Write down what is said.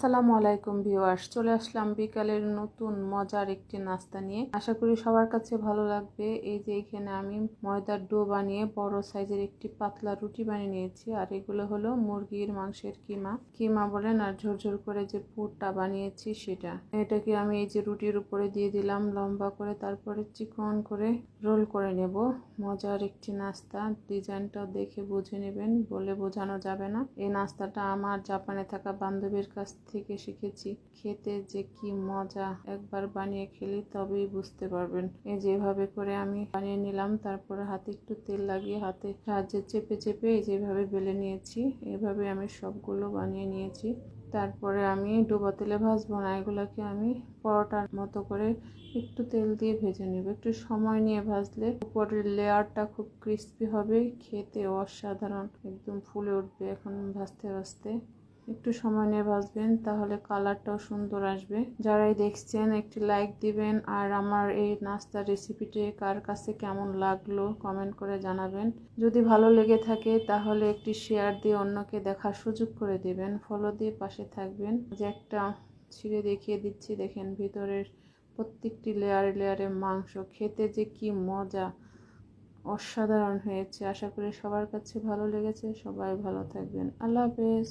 আসসালামু আলাইকুম ভিউয়ার্স, চলে আসলাম বিকালের নতুন মজার একটি নাস্তা নিয়ে। আশা করি সবার কাছে ভালো লাগবে। এই যে এখানে আমি ময়দার ডো বানিয়ে বড় সাইজের একটি পাতলা রুটি বানিয়ে নিয়েছি। আর এগুলো হলো মুরগির মাংসের কিমা বলেন, আর ঝরঝর করে যে পুরটা বানিয়েছি সেটা। এটাকে আমি এই যে রুটির উপরে দিয়ে দিলাম লম্বা করে, তারপরে চিকন করে রোল করে নেব। মজার একটি নাস্তা, ডিজাইনটাও দেখে বুঝে নেবেন, বলে বোঝানো যাবে না। এই নাস্তাটা আমার জাপানে থাকা বান্ধবীর কাছ থেকে শিখেছি। খেতে যে কি মজা, একবার বানিয়ে খেলে তবেই বুঝতে পারবেন। এই যেভাবে করে আমি বানিয়ে নিলাম, তারপরে হাতে একটু তেল লাগিয়ে হাতে সাহায্যে চেপে চেপে যেভাবে বেলে নিয়েছি, এভাবে আমি সবগুলো বানিয়ে নিয়েছি। তারপরে আমি ডুবো তেলে ভাজবো না, এগুলোকে আমি পরোটার মতো করে একটু তেল দিয়ে ভেজে নেব। একটু সময় নিয়ে ভাজলে উপরের লেয়ারটা খুব ক্রিস্পি হবে, খেতে অসাধারণ একদম ফুলে উঠবে। এখন ভাজতে ভাজতে একটু সময় নিয়ে ভাজবেন, তাহলে কালারটাও সুন্দর আসবে। যারাই দেখছেন একটি লাইক দিবেন, আর আমার এই নাস্তার রেসিপিটি কার কাছে কেমন লাগলো কমেন্ট করে জানাবেন। যদি ভালো লেগে থাকে তাহলে একটি শেয়ার দিয়ে অন্যকে দেখার সুযোগ করে দিবেন। ফলো দিয়ে পাশে থাকবেন। যে একটা ছিঁড়ে দেখিয়ে দিচ্ছি, দেখেন ভিতরের প্রত্যেকটি লেয়ারে লেয়ারে মাংস, খেতে যে কি মজা, অসাধারণ হয়েছে। আশা করি সবার কাছে ভালো লেগেছে। সবাই ভালো থাকবেন। আল্লাহ হাফেজ।